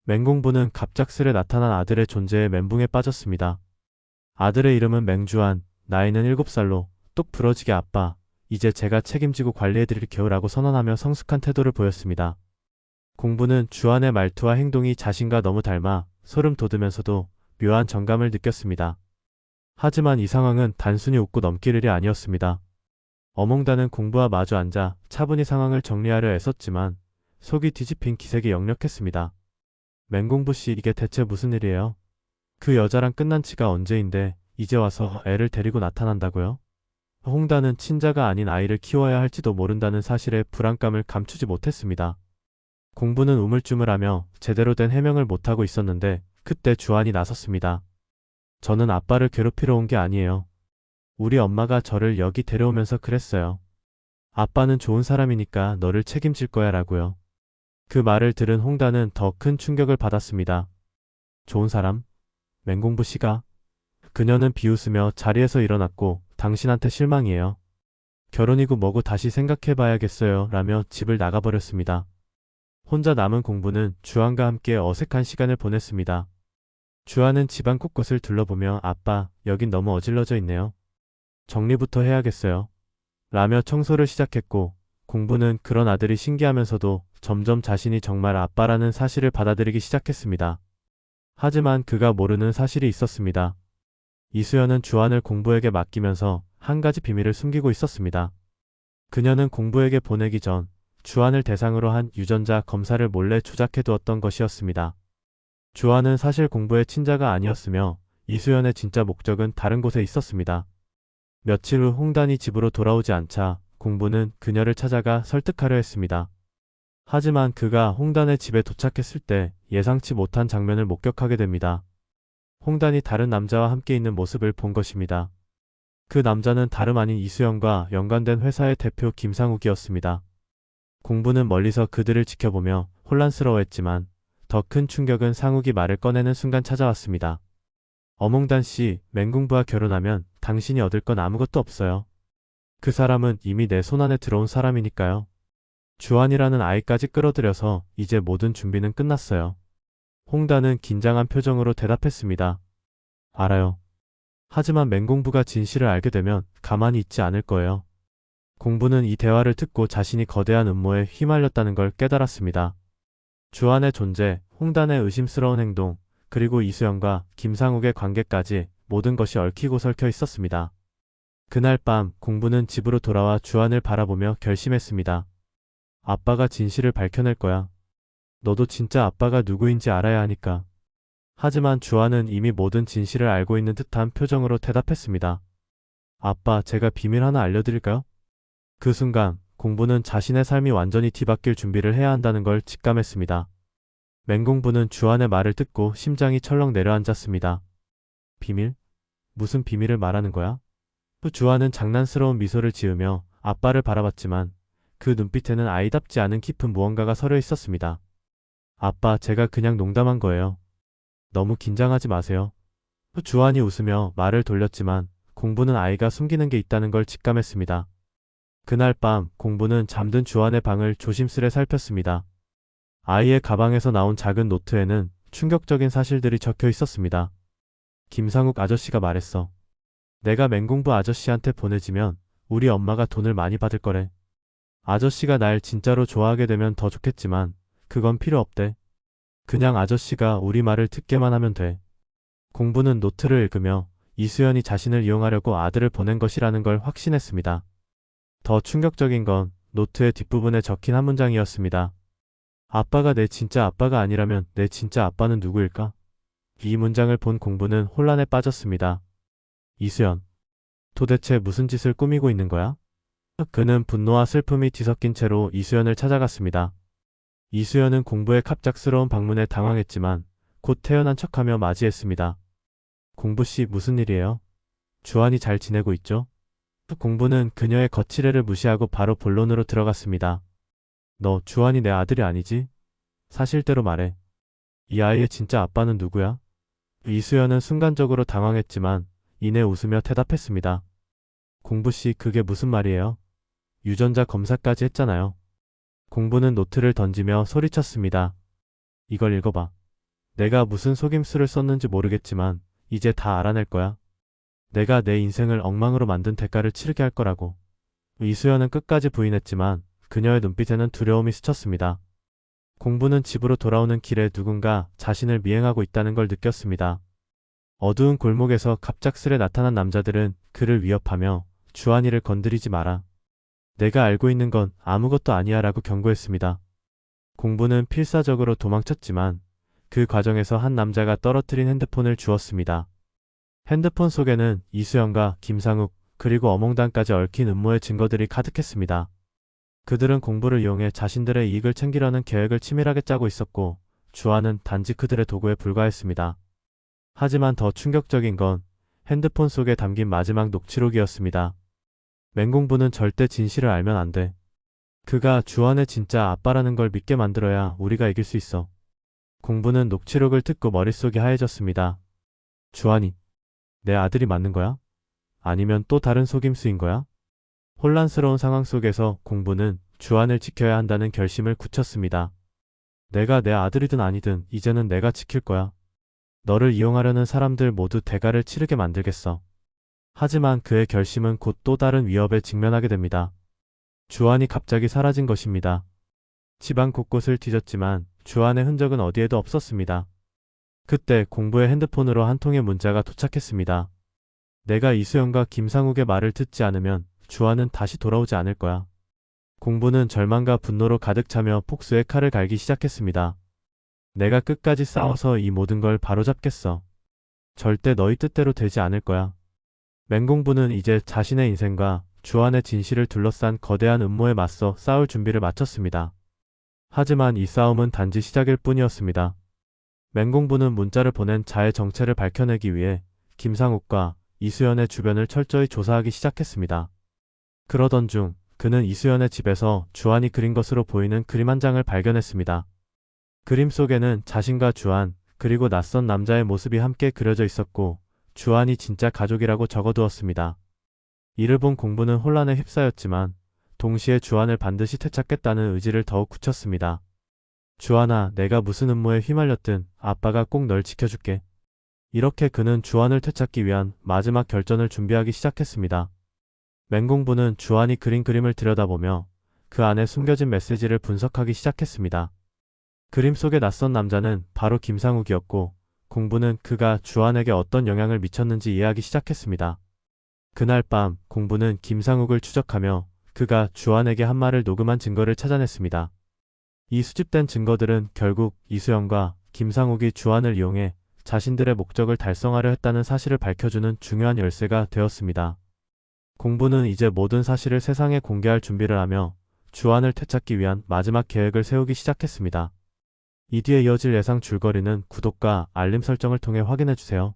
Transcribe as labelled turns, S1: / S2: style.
S1: 맹공부는 갑작스레 나타난 아들의 존재에 멘붕에 빠졌습니다. 아들의 이름은 맹주한, 나이는 7살로 똑 부러지게 아빠, 이제 제가 책임지고 관리해드릴게요 라고 선언하며 성숙한 태도를 보였습니다. 공부는 주한의 말투와 행동이 자신과 너무 닮아 소름 돋으면서도 묘한 정감을 느꼈습니다. 하지만 이 상황은 단순히 웃고 넘길 일이 아니었습니다. 어몽다는 공부와 마주 앉아 차분히 상황을 정리하려 애썼지만 속이 뒤집힌 기색이 역력했습니다. 맹공부 씨, 이게 대체 무슨 일이에요? 그 여자랑 끝난 지가 언제인데 이제 와서 애를 데리고 나타난다고요? 홍다는 친자가 아닌 아이를 키워야 할지도 모른다는 사실에 불안감을 감추지 못했습니다. 공부는 우물쭈물하며 제대로 된 해명을 못하고 있었는데 그때 주한이 나섰습니다. 저는 아빠를 괴롭히러 온 게 아니에요. 우리 엄마가 저를 여기 데려오면서 그랬어요. 아빠는 좋은 사람이니까 너를 책임질 거야 라고요. 그 말을 들은 홍다는 더 큰 충격을 받았습니다. 좋은 사람? 맹공부 씨가? 그녀는 비웃으며 자리에서 일어났고 당신한테 실망이에요. 결혼이고 뭐고 다시 생각해봐야겠어요 라며 집을 나가버렸습니다. 혼자 남은 공부는 주한과 함께 어색한 시간을 보냈습니다. 주한은 집안 곳곳을 둘러보며 아빠, 여긴 너무 어질러져 있네요. 정리부터 해야겠어요. 라며 청소를 시작했고 공부는 그런 아들이 신기하면서도 점점 자신이 정말 아빠라는 사실을 받아들이기 시작했습니다. 하지만 그가 모르는 사실이 있었습니다. 이수연은 주한을 공부에게 맡기면서 한 가지 비밀을 숨기고 있었습니다. 그녀는 공부에게 보내기 전 주한을 대상으로 한 유전자 검사를 몰래 조작해 두었던 것이었습니다. 주한은 사실 공부의 친자가 아니었으며 이수연의 진짜 목적은 다른 곳에 있었습니다. 며칠 후 홍단이 집으로 돌아오지 않자 공부는 그녀를 찾아가 설득하려 했습니다. 하지만 그가 홍단의 집에 도착했을 때 예상치 못한 장면을 목격하게 됩니다. 홍단이 다른 남자와 함께 있는 모습을 본 것입니다. 그 남자는 다름 아닌 이수연과 연관된 회사의 대표 김상욱이었습니다. 공부는 멀리서 그들을 지켜보며 혼란스러워했지만 더 큰 충격은 상욱이 말을 꺼내는 순간 찾아왔습니다. 어몽단 씨, 맹공부와 결혼하면 당신이 얻을 건 아무것도 없어요. 그 사람은 이미 내 손안에 들어온 사람이니까요. 주한이라는 아이까지 끌어들여서 이제 모든 준비는 끝났어요. 홍단은 긴장한 표정으로 대답했습니다. 알아요. 하지만 맹공부가 진실을 알게 되면 가만히 있지 않을 거예요. 공부는 이 대화를 듣고 자신이 거대한 음모에 휘말렸다는 걸 깨달았습니다. 주한의 존재, 홍단의 의심스러운 행동, 그리고 이수연과 김상욱의 관계까지 모든 것이 얽히고 설켜 있었습니다. 그날 밤 공부는 집으로 돌아와 주한을 바라보며 결심했습니다. 아빠가 진실을 밝혀낼 거야. 너도 진짜 아빠가 누구인지 알아야 하니까. 하지만 주한은 이미 모든 진실을 알고 있는 듯한 표정으로 대답했습니다. 아빠, 제가 비밀 하나 알려드릴까요? 그 순간 공부는 자신의 삶이 완전히 뒤바뀔 준비를 해야 한다는 걸 직감했습니다. 맹공부는 주한의 말을 듣고 심장이 철렁 내려앉았습니다. 비밀? 무슨 비밀을 말하는 거야? 주한은 장난스러운 미소를 지으며 아빠를 바라봤지만 그 눈빛에는 아이답지 않은 깊은 무언가가 서려 있었습니다. 아빠, 제가 그냥 농담한 거예요. 너무 긴장하지 마세요. 주한이 웃으며 말을 돌렸지만 공부는 아이가 숨기는 게 있다는 걸 직감했습니다. 그날 밤 공부는 잠든 주한의 방을 조심스레 살폈습니다. 아이의 가방에서 나온 작은 노트에는 충격적인 사실들이 적혀 있었습니다. 김상욱 아저씨가 말했어. 내가 맹공부 아저씨한테 보내지면 우리 엄마가 돈을 많이 받을 거래. 아저씨가 날 진짜로 좋아하게 되면 더 좋겠지만 그건 필요 없대. 그냥 아저씨가 우리 말을 듣게만 하면 돼. 공부는 노트를 읽으며 이수연이 자신을 이용하려고 아들을 보낸 것이라는 걸 확신했습니다. 더 충격적인 건 노트의 뒷부분에 적힌 한 문장이었습니다. 아빠가 내 진짜 아빠가 아니라면 내 진짜 아빠는 누구일까? 이 문장을 본 공부는 혼란에 빠졌습니다. 이수연, 도대체 무슨 짓을 꾸미고 있는 거야? 그는 분노와 슬픔이 뒤섞인 채로 이수연을 찾아갔습니다. 이수연은 공부의 갑작스러운 방문에 당황했지만 곧 태연한 척하며 맞이했습니다. 공부씨, 무슨 일이에요? 주한이 잘 지내고 있죠? 공부는 그녀의 거칠애를 무시하고 바로 본론으로 들어갔습니다. 너 주한이 내 아들이 아니지? 사실대로 말해. 이 아이의 진짜 아빠는 누구야? 이수연은 순간적으로 당황했지만 이내 웃으며 대답했습니다. 공부씨, 그게 무슨 말이에요? 유전자 검사까지 했잖아요. 공부는 노트를 던지며 소리쳤습니다. 이걸 읽어봐. 내가 무슨 속임수를 썼는지 모르겠지만 이제 다 알아낼 거야. 내가 내 인생을 엉망으로 만든 대가를 치르게 할 거라고. 이수연은 끝까지 부인했지만 그녀의 눈빛에는 두려움이 스쳤습니다. 공부는 집으로 돌아오는 길에 누군가 자신을 미행하고 있다는 걸 느꼈습니다. 어두운 골목에서 갑작스레 나타난 남자들은 그를 위협하며 주한이를 건드리지 마라. 내가 알고 있는 건 아무것도 아니야 라고 경고했습니다. 공부는 필사적으로 도망쳤지만 그 과정에서 한 남자가 떨어뜨린 핸드폰을 주었습니다. 핸드폰 속에는 이수연과 김상욱 그리고 어몽단까지 얽힌 음모의 증거들이 가득했습니다. 그들은 공부를 이용해 자신들의 이익을 챙기려는 계획을 치밀하게 짜고 있었고 주한은 단지 그들의 도구에 불과했습니다. 하지만 더 충격적인 건 핸드폰 속에 담긴 마지막 녹취록이었습니다. 맹공부는 절대 진실을 알면 안 돼. 그가 주한의 진짜 아빠라는 걸 믿게 만들어야 우리가 이길 수 있어. 공부는 녹취록을 듣고 머릿속이 하얘졌습니다. 주한이, 내 아들이 맞는 거야? 아니면 또 다른 속임수인 거야? 혼란스러운 상황 속에서 공부는 주한을 지켜야 한다는 결심을 굳혔습니다. 내가 내 아들이든 아니든 이제는 내가 지킬 거야. 너를 이용하려는 사람들 모두 대가를 치르게 만들겠어. 하지만 그의 결심은 곧 또 다른 위협에 직면하게 됩니다. 주한이 갑자기 사라진 것입니다. 집안 곳곳을 뒤졌지만 주한의 흔적은 어디에도 없었습니다. 그때 공부의 핸드폰으로 한 통의 문자가 도착했습니다. 내가 이수연과 김상욱의 말을 듣지 않으면 주한은 다시 돌아오지 않을 거야. 공부는 절망과 분노로 가득 차며 폭수의 칼을 갈기 시작했습니다. 내가 끝까지 싸워서 이 모든 걸 바로잡겠어. 절대 너희 뜻대로 되지 않을 거야. 맹공부는 이제 자신의 인생과 주한의 진실을 둘러싼 거대한 음모에 맞서 싸울 준비를 마쳤습니다. 하지만 이 싸움은 단지 시작일 뿐이었습니다. 맹공부는 문자를 보낸 자의 정체를 밝혀내기 위해 김상욱과 이수연의 주변을 철저히 조사하기 시작했습니다. 그러던 중 그는 이수연의 집에서 주한이 그린 것으로 보이는 그림 한 장을 발견했습니다. 그림 속에는 자신과 주한 그리고 낯선 남자의 모습이 함께 그려져 있었고 주한이 진짜 가족이라고 적어두었습니다. 이를 본 공부는 혼란에 휩싸였지만 동시에 주한을 반드시 되찾겠다는 의지를 더욱 굳혔습니다. 주한아, 내가 무슨 음모에 휘말렸든 아빠가 꼭 널 지켜줄게. 이렇게 그는 주한을 되찾기 위한 마지막 결전을 준비하기 시작했습니다. 맹공부는 주한이 그린 그림을 들여다보며 그 안에 숨겨진 메시지를 분석하기 시작했습니다. 그림 속의 낯선 남자는 바로 김상욱이었고 공부는 그가 주한에게 어떤 영향을 미쳤는지 이해하기 시작했습니다. 그날 밤 공부는 김상욱을 추적하며 그가 주한에게 한 말을 녹음한 증거를 찾아냈습니다. 이 수집된 증거들은 결국 이수연과 김상욱이 주한을 이용해 자신들의 목적을 달성하려 했다는 사실을 밝혀주는 중요한 열쇠가 되었습니다. 공부는 이제 모든 사실을 세상에 공개할 준비를 하며 주한을 되찾기 위한 마지막 계획을 세우기 시작했습니다. 이 뒤에 이어질 예상 줄거리는 구독과 알림 설정을 통해 확인해주세요.